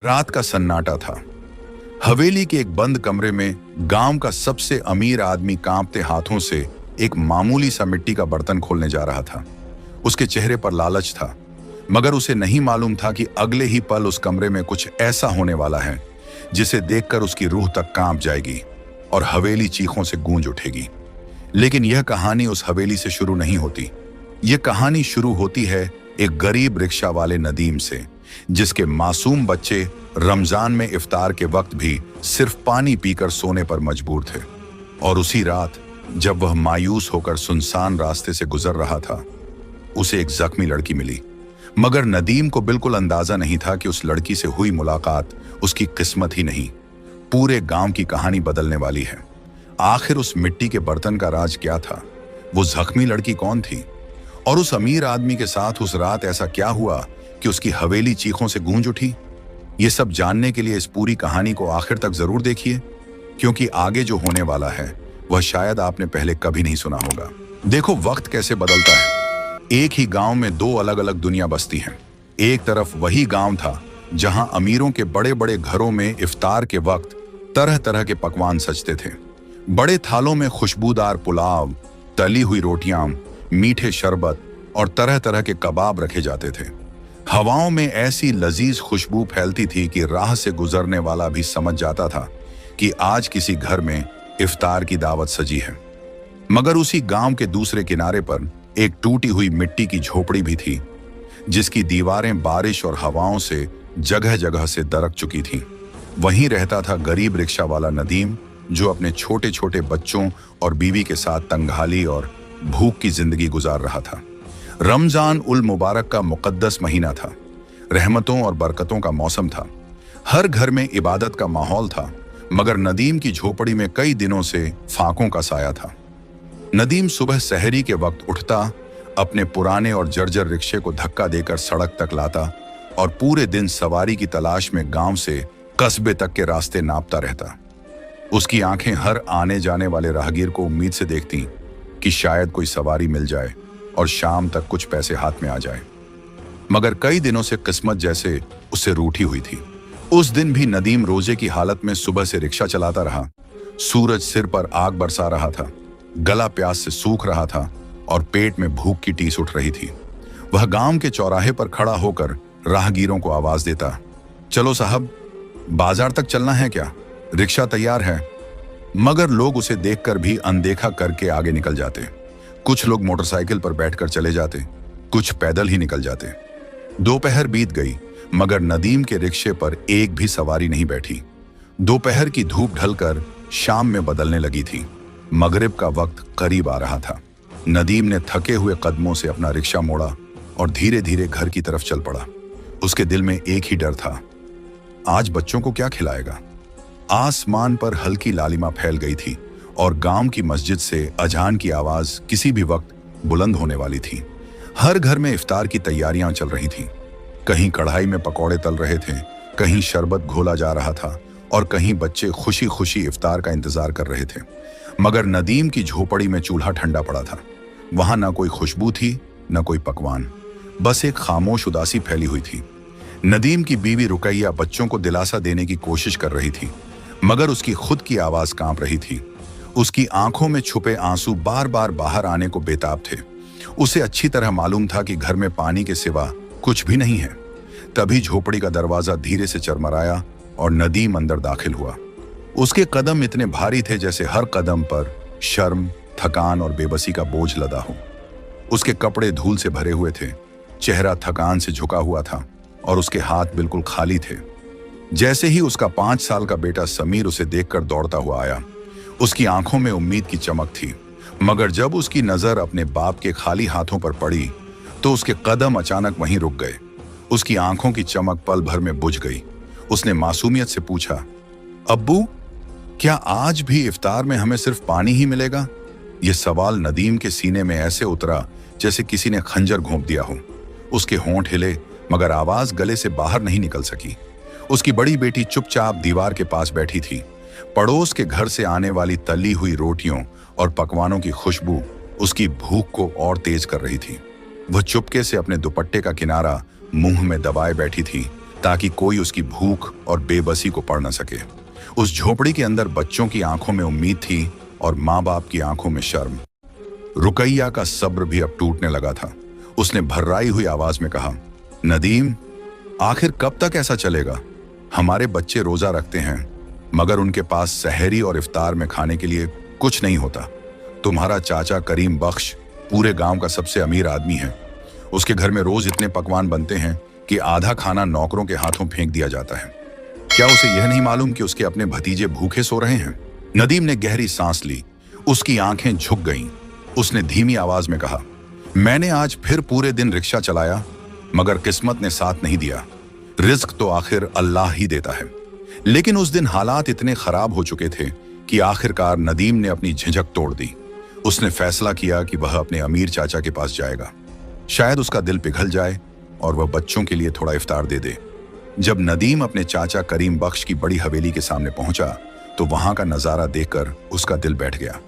रात का सन्नाटा था। हवेली के एक बंद कमरे में गांव का सबसे अमीर आदमी कांपते हाथों से एक मामूली सा मिट्टी का बर्तन खोलने जा रहा था। उसके चेहरे पर लालच था, मगर उसे नहीं मालूम था कि अगले ही पल उस कमरे में कुछ ऐसा होने वाला है जिसे देखकर उसकी रूह तक कांप जाएगी और हवेली चीखों से गूंज उठेगी। लेकिन यह कहानी उस हवेली से शुरू नहीं होती। यह कहानी शुरू होती है एक गरीब रिक्शा वाले नदीम से, जिसके मासूम बच्चे रमजान में इफ्तार के वक्त भी सिर्फ पानी पीकर सोने पर मजबूर थे। और उसी रात जब वह मायूस होकर सुनसान रास्ते से गुजर रहा था, उसे एक जख्मी लड़की मिली। मगर नदीम को बिल्कुल अंदाजा नहीं था कि उस लड़की से हुई मुलाकात उसकी किस्मत ही नहीं, पूरे गांव की कहानी बदलने वाली है। आखिर उस मिट्टी के बर्तन का राज क्या था? वो जख्मी लड़की कौन थी? और उस अमीर आदमी के साथ उस रात ऐसा क्या हुआ कि उसकी हवेली चीखों से गूंज उठी? ये सब जानने के लिए इस पूरी कहानी को आखिर तक जरूर देखिए, क्योंकि आगे जो होने वाला है वह शायद आपने पहले कभी नहीं सुना होगा। देखो वक्त कैसे बदलता है। एक ही गांव में दो अलग अलग दुनिया बसती हैं। एक तरफ वही गांव था जहां अमीरों के बड़े बड़े घरों में इफ्तार के वक्त तरह तरह के पकवान सजते थे। बड़े थालों में खुशबूदार पुलाव, तली हुई रोटियां, मीठे शरबत और तरह तरह के कबाब रखे जाते थे। हवाओं में ऐसी लजीज खुशबू फैलती थी कि राह से गुजरने वाला भी समझ जाता था कि आज किसी घर में इफ्तार की दावत सजी है। मगर उसी गांव के दूसरे किनारे पर एक टूटी हुई मिट्टी की झोपड़ी भी थी, जिसकी दीवारें बारिश और हवाओं से जगह जगह से दरक चुकी थीं। वहीं रहता था गरीब रिक्शा वाला नदीम, जो अपने छोटे छोटे बच्चों और बीवी के साथ तंगहाली और भूख की जिंदगी गुजार रहा था। रमजान उल मुबारक का मुकद्दस महीना था। रहमतों और बरकतों का मौसम था। हर घर में इबादत का माहौल था, मगर नदीम की झोपड़ी में कई दिनों से फाकों का साया था। नदीम सुबह सहरी के वक्त उठता, अपने पुराने और जर्जर रिक्शे को धक्का देकर सड़क तक लाता और पूरे दिन सवारी की तलाश में गांव से कस्बे तक के रास्ते नापता रहता। उसकी आंखें हर आने जाने वाले राहगीर को उम्मीद से देखती कि शायद कोई सवारी मिल जाए और शाम तक कुछ पैसे हाथ में आ जाए। मगर कई दिनों से किस्मत जैसे उससे रूठी हुई थी। उस दिन भी नदीम रोजे की हालत में सुबह से रिक्शा चलाता रहा। सूरज सिर पर आग बरसा रहा था, गला प्यास से सूख रहा था और पेट में भूख की टीस उठ रही थी। वह गांव के चौराहे पर खड़ा होकर राहगीरों को आवाज देता, चलो साहब, बाजार तक चलना है क्या? रिक्शा तैयार है। मगर लोग उसे देखकर भी अनदेखा करके आगे निकल जाते। कुछ लोग मोटरसाइकिल पर बैठकर चले जाते, कुछ पैदल ही निकल जाते। दोपहर बीत गई, मगर नदीम के रिक्शे पर एक भी सवारी नहीं बैठी। दोपहर की धूप ढलकर शाम में बदलने लगी थी। मगरिब का वक्त करीब आ रहा था। नदीम ने थके हुए कदमों से अपना रिक्शा मोड़ा और धीरे धीरे घर की तरफ चल पड़ा। उसके दिल में एक ही डर था, आज बच्चों को क्या खिलाएगा? आसमान पर हल्की लालिमा फैल गई थी और गांव की मस्जिद से अजान की आवाज किसी भी वक्त बुलंद होने वाली थी। हर घर में इफ्तार की तैयारियां चल रही थीं। कहीं कढ़ाई में पकौड़े तल रहे थे, कहीं शरबत घोला जा रहा था और कहीं बच्चे खुशी खुशी इफ्तार का इंतजार कर रहे थे। मगर नदीम की झोपड़ी में चूल्हा ठंडा पड़ा था। वहां ना कोई खुशबू थी, ना कोई पकवान, बस एक खामोश उदासी फैली हुई थी। नदीम की बीवी रुकैया बच्चों को दिलासा देने की कोशिश कर रही थी, मगर उसकी खुद की आवाज कांप रही थी। उसकी आंखों में छुपे आंसू बार बार बाहर आने को बेताब थे। उसे अच्छी तरह मालूम था कि घर में पानी के सिवा कुछ भी नहीं है। तभी झोपड़ी का दरवाजा धीरे से चरमराया और नदीम अंदर दाखिल हुआ। उसके कदम इतने भारी थे जैसे हर कदम पर शर्म, थकान और बेबसी का बोझ लदा हो। उसके कपड़े धूल से भरे हुए थे, चेहरा थकान से झुका हुआ था और उसके हाथ बिल्कुल खाली थे। जैसे ही उसका 5 साल का बेटा समीर उसे देखकर दौड़ता हुआ आया, उसकी आंखों में उम्मीद की चमक थी। मगर जब उसकी नजर अपने बाप के खाली हाथों पर पड़ी तो उसके कदम अचानक वहीं रुक गए। उसकी आंखों की चमक पल भर में बुझ गई। उसने मासूमियत से पूछा, अब्बू, क्या आज भी इफ्तार में हमें सिर्फ पानी ही मिलेगा? यह सवाल नदीम के सीने में ऐसे उतरा जैसे किसी ने खंजर घोंप दिया हो। उसके होंठ हिले, मगर आवाज गले से बाहर नहीं निकल सकी। उसकी बड़ी बेटी चुपचाप दीवार के पास बैठी थी। पड़ोस के घर से आने वाली तली हुई रोटियों और पकवानों की खुशबू उसकी भूख को और तेज कर रही थी। वह चुपके से अपने दुपट्टे का किनारा मुंह में दबाए बैठी थी, ताकि कोई उसकी भूख और बेबसी को पढ़ न सके। उस झोपड़ी के अंदर बच्चों की आंखों में उम्मीद थी और माँ बाप की आंखों में शर्म। रुकैया का सब्र भी अब टूटने लगा था। उसने भर्राई हुई आवाज में कहा, नदीम, आखिर कब तक ऐसा चलेगा? हमारे बच्चे रोजा रखते हैं, मगर उनके पास सहरी और इफ्तार में खाने के लिए कुछ नहीं होता। तुम्हारा चाचा करीम बख्श पूरे गांव का सबसे अमीर आदमी है। उसके घर में रोज इतने पकवान बनते हैं कि आधा खाना नौकरों के हाथों फेंक दिया जाता है। क्या उसे यह नहीं मालूम कि उसके अपने भतीजे भूखे सो रहे हैं? नदीम ने गहरी सांस ली। उसकी आंखें झुक गईं। उसने धीमी आवाज में कहा, मैंने आज फिर पूरे दिन रिक्शा चलाया, मगर किस्मत ने साथ नहीं दिया। रिस्क तो आखिर अल्लाह ही देता है। लेकिन उस दिन हालात इतने खराब हो चुके थे कि आखिरकार नदीम ने अपनी झिझक तोड़ दी। उसने फैसला किया कि वह अपने अमीर चाचा के पास जाएगा। शायद उसका दिल पिघल जाए और वह बच्चों के लिए थोड़ा इफ्तार दे दे। जब नदीम अपने चाचा करीम बख्श की बड़ी हवेली के सामने पहुंचा तो वहां का नजारा देखकर उसका दिल बैठ गया।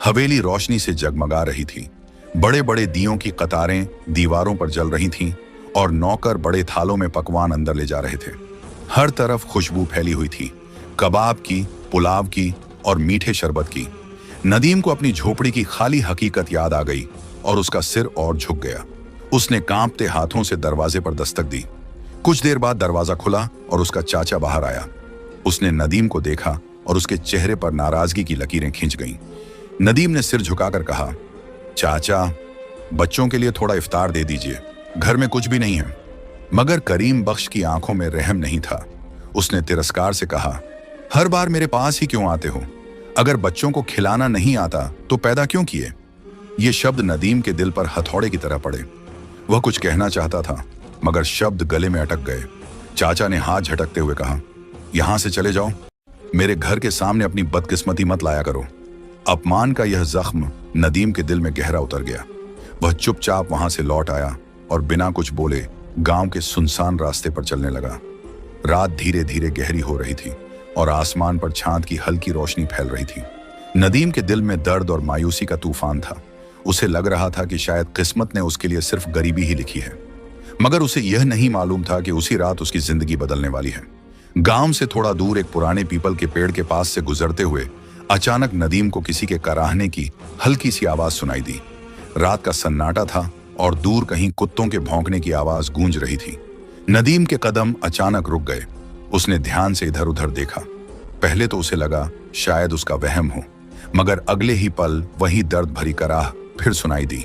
हवेली रोशनी से जगमगा रही थी। बड़े बड़े दियों की कतारें दीवारों पर जल रही थीं और नौकर बड़े थालों में पकवान अंदर ले जा रहे थे। हर तरफ खुशबू फैली हुई थी, कबाब की, पुलाव की और मीठे शरबत की। नदीम को अपनी झोपड़ी की खाली हकीकत याद आ गई और उसका सिर और झुक गया। उसने कांपते हाथों से दरवाजे पर दस्तक दी। कुछ देर बाद दरवाजा खुला और उसका चाचा बाहर आया। उसने नदीम को देखा और उसके चेहरे पर नाराजगी की लकीरें खिंच गईं। नदीम ने सिर झुकाकर कहा, चाचा, बच्चों के लिए थोड़ा इफ्तार दे दीजिए, घर में कुछ भी नहीं है। मगर करीम बख्श की आंखों में रहम नहीं था। उसने तिरस्कार से कहा, हर बार मेरे पास ही क्यों आते हो? अगर बच्चों को खिलाना नहीं आता तो पैदा क्यों किए? ये शब्द नदीम के दिल पर हथौड़े की तरह पड़े। वह कुछ कहना चाहता था, मगर शब्द गले में अटक गए। चाचा ने हाथ झटकते हुए कहा, यहां से चले जाओ। मेरे घर के सामने अपनी बदकिस्मती मत लाया करो। अपमान का यह जख्म नदीम के दिल में गहरा उतर गया। वह चुपचाप वहां से लौट आया और बिना कुछ बोले गांव के सुनसान रास्ते पर चलने लगा। रात धीरे धीरे गहरी हो रही थी और आसमान पर चांद की हल्की रोशनी फैल रही थी। नदीम के दिल में दर्द और मायूसी का तूफान था। उसे लग रहा था कि शायद किस्मत ने उसके लिए सिर्फ गरीबी ही लिखी है, मगर उसे यह नहीं मालूम था कि उसी रात उसकी जिंदगी बदलने वाली है। गांव से थोड़ा दूर एक पुराने पीपल के पेड़ के पास से गुजरते हुए अचानक नदीम को किसी के कराहने की हल्की सी आवाज सुनाई दी। रात का सन्नाटा था और दूर कहीं कुत्तों के भौंकने की आवाज गूंज रही थी। नदीम के कदम अचानक रुक गए। उसने ध्यान से इधर उधर देखा। पहले तो उसे लगा शायद उसका वहम हो, मगर अगले ही पल वही दर्द भरी कराह फिर सुनाई दी।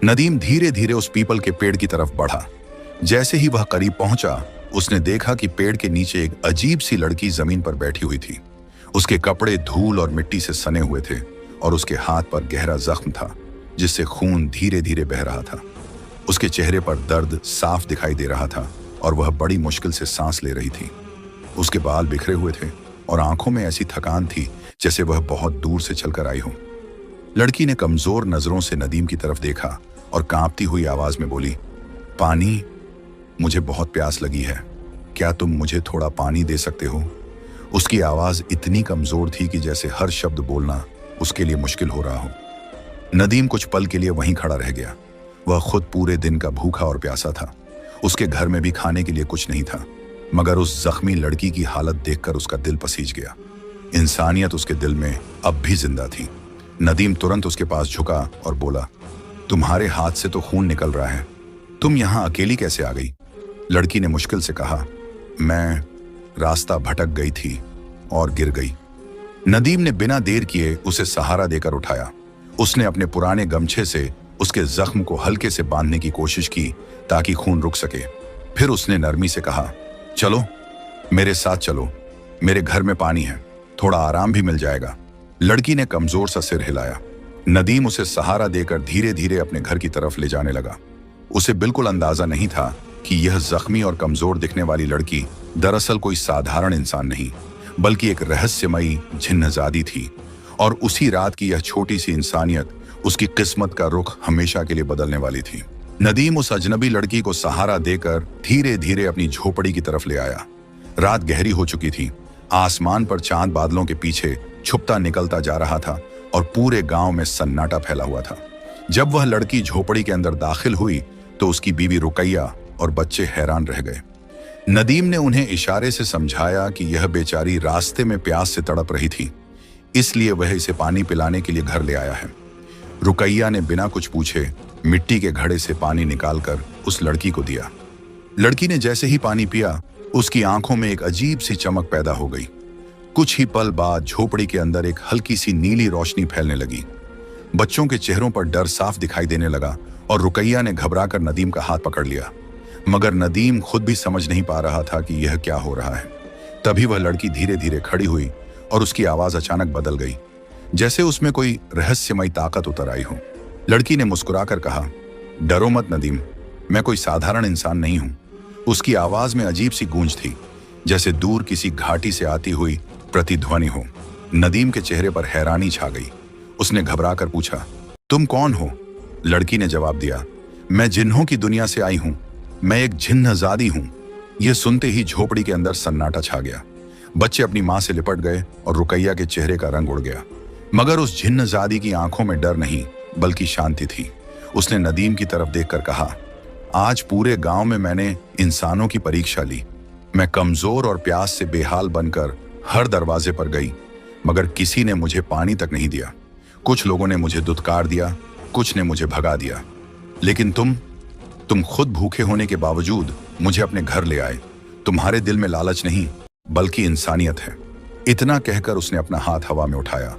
नदीम धीरे धीरे उस पीपल के पेड़ की तरफ बढ़ा। जैसे ही वह करीब पहुंचा, उसने देखा कि पेड़ के नीचे एक अजीब सी लड़की जमीन पर बैठी हुई थी। उसके कपड़े धूल और मिट्टी से सने हुए थे और उसके हाथ पर गहरा जख्म था जिससे खून धीरे धीरे बह रहा था। उसके चेहरे पर दर्द साफ दिखाई दे रहा था और वह बड़ी मुश्किल से सांस ले रही थी। उसके बाल बिखरे हुए थे और आंखों में ऐसी थकान थी जैसे वह बहुत दूर से चलकर आई हो। लड़की ने कमजोर नजरों से नदीम की तरफ देखा और कांपती हुई आवाज में बोली, पानी, मुझे बहुत प्यास लगी है, क्या तुम मुझे थोड़ा पानी दे सकते हो? उसकी आवाज इतनी कमजोर थी कि जैसे हर शब्द बोलना उसके लिए मुश्किल हो रहा हो। नदीम कुछ पल के लिए वहीं खड़ा रह गया। वह खुद पूरे दिन का भूखा और प्यासा था। उसके घर में भी खाने के लिए कुछ नहीं था, मगर उस जख्मी लड़की की हालत देखकर उसका दिल पसीज गया। इंसानियत उसके दिल में अब भी जिंदा थी। नदीम तुरंत उसके पास झुका और बोला, तुम्हारे हाथ से तो खून निकल रहा है, तुम यहां अकेली कैसे आ गई? लड़की ने मुश्किल से कहा, मैं रास्ता भटक गई थी और गिर गई। नदीम ने बिना देर किए उसे सहारा देकर उठाया। उसने अपने पुराने गमछे से उसके जख्म को हल्के से बांधने की कोशिश की ताकि खून रुक सके। फिर उसने नरमी से कहा, चलो मेरे साथ चलो, मेरे घर में पानी है, थोड़ा आराम भी मिल जाएगा। लड़की ने कमजोर सा सिर हिलाया। नदीम उसे सहारा देकर धीरे धीरे अपने घर की तरफ ले जाने लगा। उसे बिल्कुल अंदाजा नहीं था कि यह जख्मी और कमजोर दिखने वाली लड़की दरअसल कोई साधारण इंसान नहीं, बल्कि एक रहस्यमयी जिन्नजादी थी। और उसी रात की यह छोटी सी इंसानियत उसकी किस्मत का रुख हमेशा के लिए बदलने वाली थी। नदीम उस अजनबी लड़की को सहारा देकर धीरे धीरे अपनी झोपड़ी की तरफ ले आया। रात गहरी हो चुकी थी। आसमान पर चांद बादलों के पीछे छुपता निकलता जा रहा था और पूरे गांव में सन्नाटा फैला हुआ था। जब वह लड़की झोपड़ी के अंदर दाखिल हुई तो उसकी बीवी रुकैया और बच्चे हैरान रह गए। नदीम ने उन्हें इशारे से समझाया कि यह बेचारी रास्ते में प्यास से तड़प रही थी, इसलिए वह इसे पानी पिलाने के लिए घर ले आया है। रुकैया ने बिना कुछ पूछे मिट्टी के घड़े से पानी निकालकर उस लड़की को दिया। लड़की ने जैसे ही पानी पिया, उसकी आंखों में एक अजीब सी चमक पैदा हो गई। कुछ ही पल बाद झोपड़ी के अंदर एक हल्की सी नीली रोशनी फैलने लगी। बच्चों के चेहरों पर डर साफ दिखाई देने लगा और रुकैया ने घबराकर नदीम का हाथ पकड़ लिया, मगर नदीम खुद भी समझ नहीं पा रहा था कि यह क्या हो रहा है। तभी वह लड़की धीरे धीरे खड़ी हुई और उसकी आवाज अचानक बदल गई, जैसे उसमें कोई रहस्यमयी ताकत उतर आई हो। लड़की ने मुस्कुराकर कहा, डरो मत नदीम, मैं कोई साधारण इंसान नहीं हूं। उसकी आवाज में अजीब सी गूंज थी, जैसे दूर किसी घाटी से आती हुई प्रतिध्वनि हो। नदीम के चेहरे पर हैरानी छा गई। उसने घबराकर पूछा, तुम कौन हो? लड़की ने जवाब दिया, मैं जिन्हों की दुनिया से आई हूं, मैं एक जिन्नजादी हूं। यह सुनते ही झोपड़ी के अंदर सन्नाटा छा गया। बच्चे अपनी मां से लिपट गए और रुकैया के चेहरे का रंग उड़ गया, मगर उस जिन्नजादी की आंखों में डर नहीं बल्कि शांति थी। उसने नदीम की तरफ देखकर कहा, आज पूरे गांव में मैंने इंसानों की परीक्षा ली। मैं कमजोर और प्यास से बेहाल बनकर हर दरवाजे पर गई, मगर किसी ने मुझे पानी तक नहीं दिया। कुछ लोगों ने मुझे दुत्कार दिया, कुछ ने मुझे भगा दिया, लेकिन तुम खुद भूखे होने के बावजूद मुझे अपने घर ले आए। तुम्हारे दिल में लालच नहीं बल्कि इंसानियत है। इतना कहकर उसने अपना हाथ हवा में उठाया।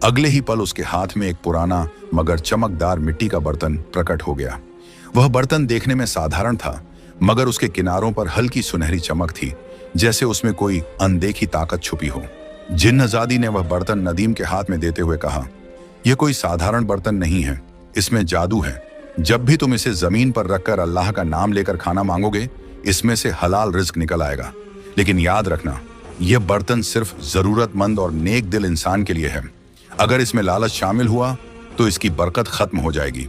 अगले ही पल उसके हाथ में एक पुराना मगर चमकदार मिट्टी का बर्तन प्रकट हो गया। वह बर्तन देखने में साधारण था, मगर उसके किनारों पर हल्की सुनहरी चमक थी, जैसे उसमें कोई अनदेखी ताकत छुपी हो। जिन्नजादी ने वह बर्तन नदीम के हाथ में देते हुए कहा, यह कोई साधारण बर्तन नहीं है, इसमें जादू है। जब भी तुम इसे जमीन पर रखकर अल्लाह का नाम लेकर खाना मांगोगे, इसमें से हलाल रिज्क निकल आएगा। लेकिन याद रखना, यह बर्तन सिर्फ जरूरतमंद और नेक दिल इंसान के लिए है। अगर इसमें लालच शामिल हुआ तो इसकी बरकत खत्म हो जाएगी।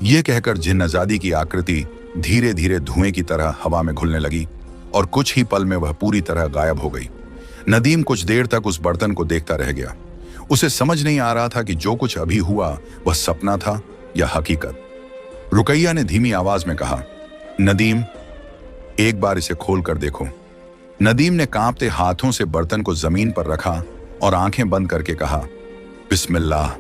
यह कहकर जिन्नजादी की आकृति धीरे धीरे धुएं की तरह हवा में घुलने लगी और कुछ ही पल में वह पूरी तरह गायब हो गई। नदीम कुछ देर तक उस बर्तन को देखता रह गया। उसे समझ नहीं आ रहा था कि जो कुछ अभी हुआ वह सपना था या हकीकत। रुकैया ने धीमी आवाज में कहा, नदीम, एक बार इसे खोल कर देखो। नदीम ने कांपते हाथों से बर्तन को जमीन पर रखा और आंखें बंद करके कहा, बिस्मिल्लाह।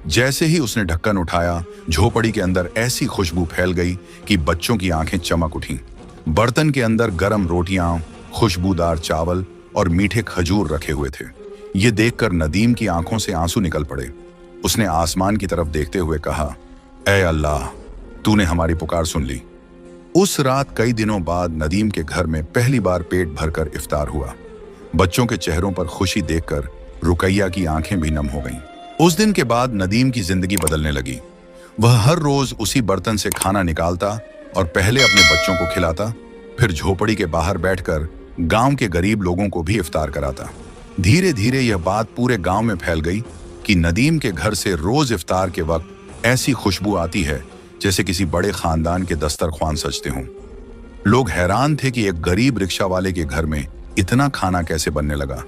जैसे ही उसने ढक्कन उठाया, झोपड़ी के अंदर ऐसी खुशबू फैल गई कि बच्चों की आंखें चमक उठीं। बर्तन के अंदर गरम रोटियां, खुशबूदार चावल और मीठे खजूर रखे हुए थे। ये देखकर नदीम की आंखों से आंसू निकल पड़े। उसने आसमान की तरफ देखते हुए कहा, ऐ अल्लाह, तूने हमारी पुकार सुन ली। उस रात कई दिनों बाद नदीम के घर में पहली बार पेट भरकर इफ्तार हुआ। बच्चों के चेहरों पर खुशी देखकर रुकैया की आंखें भी नम हो गईं। उस दिन के बाद नदीम की जिंदगी बदलने लगी। वह हर रोज उसी बर्तन से खाना निकालता और पहले अपने बच्चों को खिलाता, फिर झोपड़ी के बाहर बैठकर गांव के गरीब लोगों को भी इफ्तार कराता। धीरे धीरे यह बात पूरे गांव में फैल गई कि नदीम के घर से रोज इफ्तार के वक्त ऐसी खुशबू आती है जैसे किसी बड़े खानदान के दस्तरख्वान सजते हों। लोग हैरान थे कि एक गरीब रिक्शा वाले के घर में इतना खाना कैसे बनने लगा,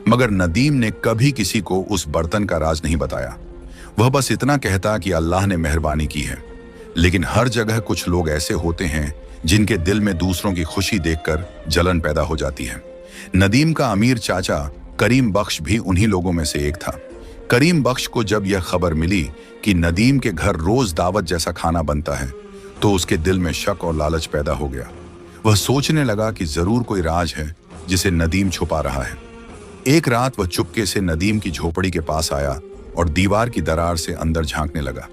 मगर नदीम ने कभी किसी को उस बर्तन का राज नहीं बताया। वह बस इतना कहता कि अल्लाह ने मेहरबानी की है। लेकिन हर जगह कुछ लोग ऐसे होते हैं जिनके दिल में दूसरों की खुशी देखकर जलन पैदा हो जाती है। नदीम का अमीर चाचा करीम बख्श भी उन्हीं लोगों में से एक था। करीम बख्श को जब यह खबर मिली कि नदीम के घर रोज दावत जैसा खाना बनता है, तो उसके दिल में शक और लालच पैदा हो गया। वह सोचने लगा कि जरूर कोई राज है जिसे नदीम छुपा रहा है। एक रात वह चुपके से नदीम की झोपड़ी के पास आया और दीवार की दरार से अंदर झांकने लगा।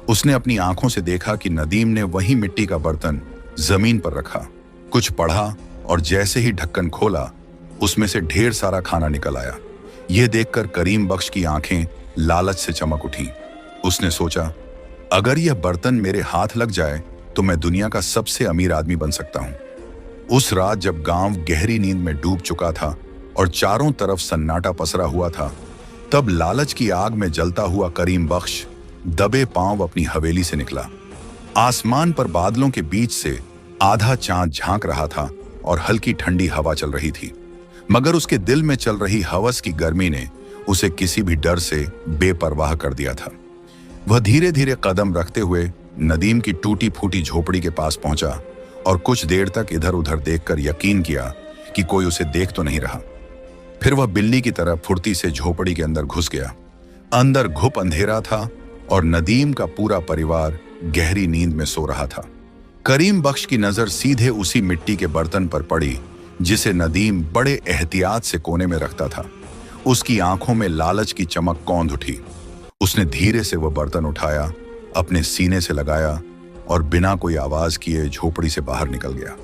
उसने अपनी आंखों से देखा कि नदीम ने वही मिट्टी का बर्तन जमीन पर रखा। कुछ पढ़ा और जैसे ही ढक्कन खोला, उसमें से ढेर सारा खाना निकल आया। यह देखकर करीम बख्श की आंखें लालच से चमक उठी। उसने सोचा, अगर यह बर्तन मेरे हाथ लग जाए तो मैं दुनिया का सबसे अमीर आदमी बन सकता हूं। उस रात जब गांव गहरी नींद में डूब चुका था और चारों तरफ सन्नाटा पसरा हुआ था, तब लालच की आग में जलता हुआ करीम बख्श दबे पांव अपनी हवेली से निकला। आसमान पर बादलों के बीच से आधा चांद झांक रहा था और हल्की ठंडी हवा चल रही थी, मगर उसके दिल में चल रही हवस की गर्मी ने उसे किसी भी डर से बेपरवाह कर दिया था। वह धीरे धीरे कदम रखते हुए नदीम की टूटी फूटी झोपड़ी के पास पहुंचा और कुछ देर तक इधर उधर देखकर यकीन किया कि कोई उसे देख तो नहीं रहा। फिर वह बिल्ली की तरह फुर्ती से झोपड़ी के अंदर घुस गया। अंदर घुप अंधेरा था और नदीम का पूरा परिवार गहरी नींद में सो रहा था। करीम बख्श की नजर सीधे उसी मिट्टी के बर्तन पर पड़ी जिसे नदीम बड़े एहतियात से कोने में रखता था। उसकी आंखों में लालच की चमक कौंध उठी। उसने धीरे से वह बर्तन उठाया, अपने सीने से लगाया और बिना कोई आवाज किए झोपड़ी से बाहर निकल गया।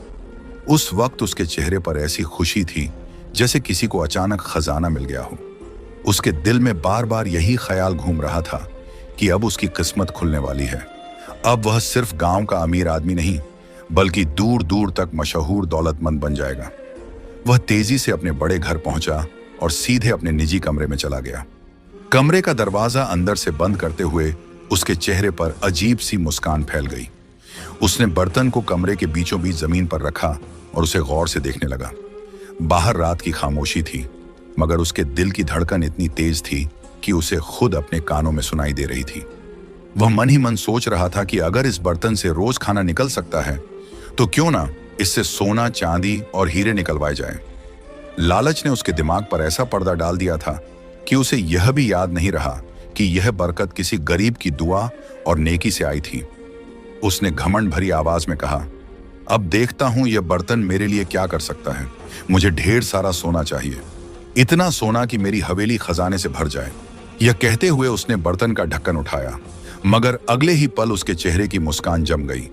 उस वक्त उसके चेहरे पर ऐसी खुशी थी जैसे किसी को अचानक खजाना मिल गया हो। उसके दिल में बार बार यही ख्याल घूम रहा था कि अब उसकी किस्मत खुलने वाली है। अब वह सिर्फ गांव का अमीर आदमी नहीं बल्कि दूर दूर तक मशहूर दौलतमंद बन जाएगा। वह तेजी से अपने बड़े घर पहुंचा और सीधे अपने निजी कमरे में चला गया। कमरे का दरवाजा अंदर से बंद करते हुए उसके चेहरे पर अजीब सी मुस्कान फैल गई। उसने बर्तन को कमरे के बीचों बीच जमीन पर रखा और उसे गौर से देखने लगा। बाहर रात की खामोशी थी, मगर उसके दिल की धड़कन इतनी तेज थी कि उसे खुद अपने कानों में सुनाई दे रही थी। वह मन ही मन सोच रहा था कि अगर इस बर्तन से रोज खाना निकल सकता है तो क्यों ना इससे सोना, चांदी और हीरे निकलवाए जाएं। लालच ने उसके दिमाग पर ऐसा पर्दा डाल दिया था कि उसे यह भी याद नहीं रहा कि यह बरकत किसी गरीब की दुआ और नेकी से आई थी। उसने घमंड भरी आवाज में कहा, अब देखता हूं यह बर्तन मेरे लिए क्या कर सकता है। मुझे ढेर सारा सोना चाहिए, इतना सोना कि मेरी हवेली खजाने से भर जाए। यह कहते हुए उसने बर्तन का ढक्कन उठाया, मगर अगले ही पल उसके चेहरे की मुस्कान जम गई।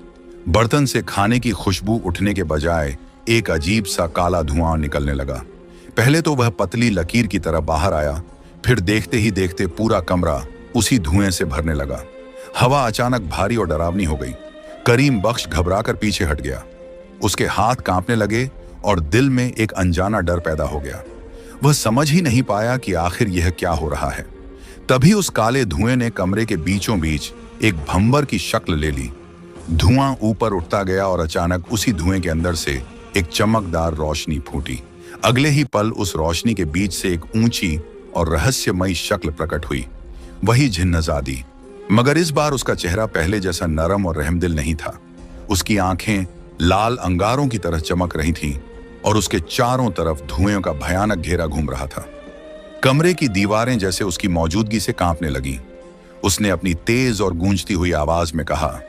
बर्तन से खाने की खुशबू उठने के बजाय एक अजीब सा काला धुआं निकलने लगा। पहले तो वह पतली लकीर की तरह बाहर आया, फिर देखते ही देखते पूरा कमरा उसी धुएं से भरने लगा। हवा अचानक भारी और डरावनी हो गई। करीम बख्श घबराकर पीछे हट गया। उसके हाथ कांपने लगे और दिल में एक अनजाना डर पैदा हो गया। वह समझ ही नहीं पाया कि आखिर यह क्या हो रहा है। तभी उस काले धुएं ने कमरे के बीचों बीच एक भंवर की शक्ल ले ली। धुआं ऊपर उठता गया और अचानक उसी धुएं के अंदर से एक चमकदार रोशनी फूटी। अगले ही पल उस रोशनी के बीच से एक ऊंची और रहस्यमयी शक्ल प्रकट हुई, वही जिन्नजादी। मगर इस बार उसका चेहरा पहले जैसा नरम और रहमदिल नहीं था। उसकी आंखें लाल अंगारों की तरह चमक रही थीं और उसके चारों तरफ धुएं का भयानक घेरा घूम रहा था। कमरे की दीवारें जैसे उसकी मौजूदगी से कांपने लगीं। उसने अपनी तेज और गूंजती हुई आवाज में कहा,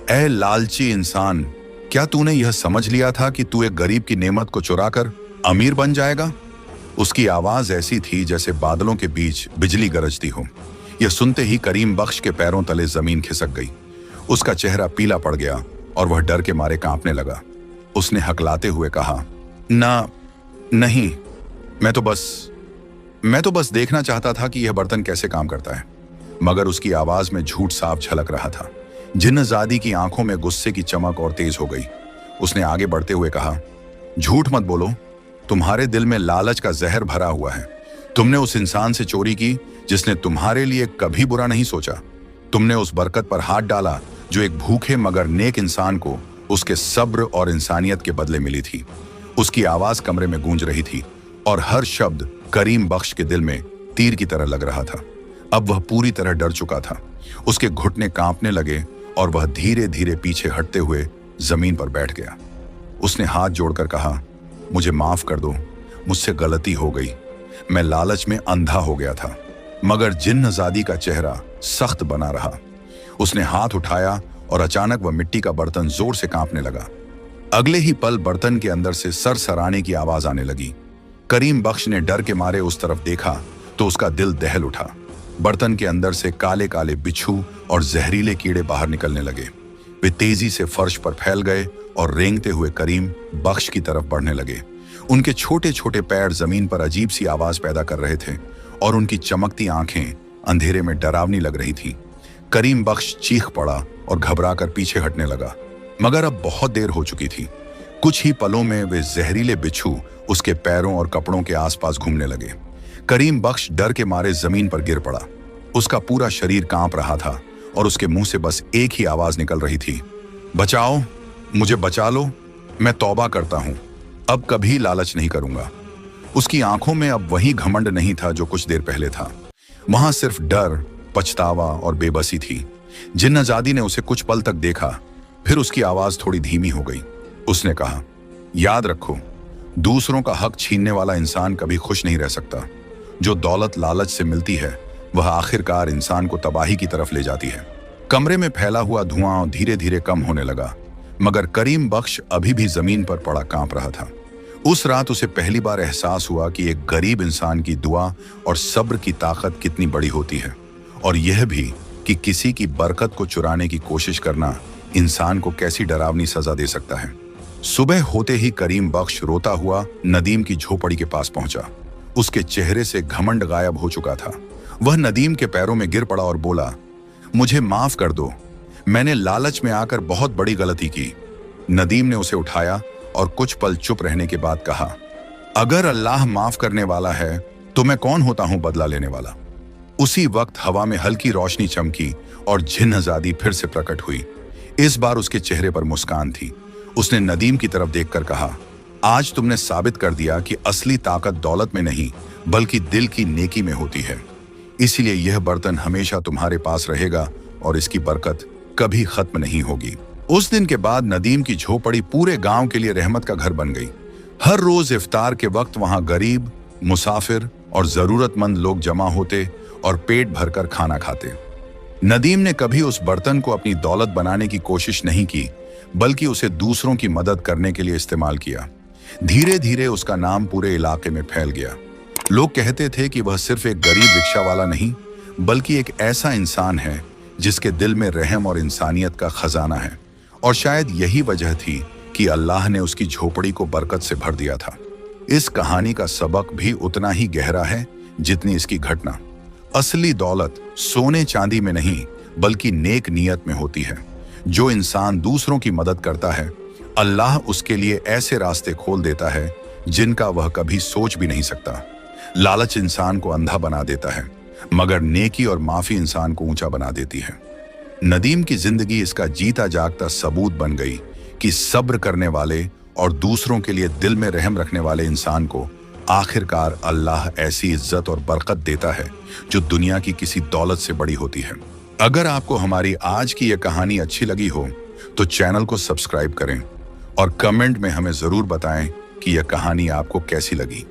ऐ लालची इंसान, क्या तूने यह समझ लिया था कि तू एक गरीब की नेमत को चुराकर अमीर बन जाएगा? उसकी आवाज ऐसी थी जैसे बादलों के बीच बिजली गरजती हो। यह सुनते ही करीम बख्श के पैरों तले जमीन खिसक गई। उसका चेहरा पीला पड़ गया और वह डर के मारे कांपने लगा। उसने हकलाते हुए कहा, नहीं, मैं तो बस देखना चाहता था कि यह बर्तन कैसे काम करता है। मगर उसकी आवाज में झूठ साफ झलक रहा था। जिन्नजादी की आंखों में गुस्से की चमक और तेज हो गई। उसने आगे बढ़ते हुए कहा, झूठ मत बोलो, तुम्हारे दिल में लालच का जहर भरा हुआ है। तुमने उस इंसान से चोरी की जिसने तुम्हारे लिए कभी बुरा नहीं सोचा। तुमने उस बरकत पर हाथ डाला जो एक भूखे मगर नेक इंसान को उसके सब्र और इंसानियत के बदले मिली थी। उसकी आवाज कमरे में गूंज रही थी और हर शब्द करीम बख्श के दिल में तीर की तरह लग रहा था। अब वह पूरी तरह डर चुका था। उसके घुटने कांपने लगे और वह धीरे धीरे पीछे हटते हुए जमीन पर बैठ गया। उसने हाथ जोड़कर कहा, मुझे माफ कर दो, मुझसे गलती हो गई। मैं लालच में अंधा हो गया था। मगर जिन्नजादी का चेहरा सख्त बना रहा। उसने हाथ उठाया और अचानक वह मिट्टी का बर्तन जोर से कांपने लगा। अगले ही पल बर्तन के अंदर से सरसराने की आवाज आने लगी। करीम बख्श ने डर के मारे उस तरफ देखा तो उसका दिल दहल उठा। बर्तन के अंदर से काले काले बिच्छू और जहरीले कीड़े बाहर निकलने लगे। वे तेजी से फर्श पर फैल गए और रेंगते हुए करीम बख्श की तरफ बढ़ने लगे। उनके छोटे छोटे पैर जमीन पर अजीब सी आवाज पैदा कर रहे थे और उनकी चमकती आंखें अंधेरे में डरावनी लग रही थीं। करीम बख्श चीख पड़ा और घबराकर पीछे हटने लगा, मगर अब बहुत देर हो चुकी थी। कुछ ही पलों में वे जहरीले बिच्छू उसके पैरों और कपड़ों के आसपास घूमने लगे। करीम बख्श डर के मारे जमीन पर गिर पड़ा। उसका पूरा शरीर कांप रहा था और उसके मुंह से बस एक ही आवाज निकल रही थी, बचाओ, मुझे बचा लो, मैं तौबा करता हूं, अब कभी लालच नहीं करूंगा। उसकी आंखों में अब वही घमंड नहीं था जो कुछ देर पहले था। वहां सिर्फ डर, पछतावा और बेबसी थी। जिन्नजादी ने उसे कुछ पल तक देखा, फिर उसकी आवाज थोड़ी धीमी हो गई। उसने कहा, याद रखो, दूसरों का हक छीनने वाला इंसान कभी खुश नहीं रह सकता। जो दौलत लालच से मिलती है वह आखिरकार इंसान को तबाही की तरफ ले जाती है। कमरे में फैला हुआ धुआं धीरे धीरे कम होने लगा, मगर करीम बख्श अभी भी जमीन पर पड़ा कांप रहा था। उस रात उसे पहली बार एहसास हुआ कि एक गरीब इंसान की दुआ और सब्र की ताकत कितनी बड़ी होती है, और यह भी कि किसी की बरकत को चुराने की कोशिश करना इंसान को कैसी डरावनी सजा दे सकता है। सुबह होते ही करीम बख्श रोता हुआ नदीम की झोपड़ी के पास पहुंचा। उसके चेहरे से घमंड गायब हो चुका था। वह नदीम के पैरों में गिर पड़ा और बोला, मुझे माफ कर दो, मैंने लालच में आकर बहुत बड़ी गलती की। नदीम ने उसे उठाया और कुछ पल चुप रहने के बाद कहा, अगर अल्लाह माफ करने वाला है तो मैं कौन होता हूं बदला लेने वाला। उसी वक्त हवा में हल्की रोशनी चमकी और जिन्नजादी फिर से प्रकट हुई। इस बार उसके चेहरे पर मुस्कान थी। उसने नदीम की तरफ देखकर कहा, आज तुमने साबित कर दिया कि असली ताकत दौलत में नहीं बल्कि दिल की नेकी में होती है। इसलिए यह बर्तन हमेशा तुम्हारे पास रहेगा और इसकी बरकत कभी खत्म नहीं होगी। उस दिन के बाद नदीम की झोपड़ी पूरे गांव के लिए रहमत का घर बन गई। हर रोज इफ्तार के वक्त वहां गरीब, मुसाफिर और जरूरतमंद लोग जमा होते और पेट भरकर खाना खाते। नदीम ने कभी उस बर्तन को अपनी दौलत बनाने की कोशिश नहीं की, बल्कि उसे दूसरों की मदद करने के लिए इस्तेमाल किया। धीरे धीरे उसका नाम पूरे इलाके में फैल गया। लोग कहते थे कि वह सिर्फ एक गरीब रिक्शा वाला नहीं बल्कि एक ऐसा इंसान है जिसके दिल में रहम और इंसानियत का खजाना है। और शायद यही वजह थी कि अल्लाह ने उसकी झोपड़ी को बरकत से भर दिया था। इस कहानी का सबक भी उतना ही गहरा है जितनी इसकी घटना। असली दौलत सोने चांदी में नहीं बल्कि नेक नियत में होती है। जो इंसान दूसरों की मदद करता है, अल्लाह उसके लिए ऐसे रास्ते खोल देता है जिनका वह कभी सोच भी नहीं सकता। लालच इंसान को अंधा बना देता है, मगर नेकी और माफी इंसान को ऊंचा बना देती है। नदीम की जिंदगी इसका जीता जागता सबूत बन गई कि सब्र करने वाले और दूसरों के लिए दिल में रहम रखने वाले इंसान को आखिरकार अल्लाह ऐसी इज्जत और बरकत देता है जो दुनिया की किसी दौलत से बड़ी होती है। अगर आपको हमारी आज की यह कहानी अच्छी लगी हो तो चैनल को सब्सक्राइब करें और कमेंट में हमें जरूर बताएं कि यह कहानी आपको कैसी लगी।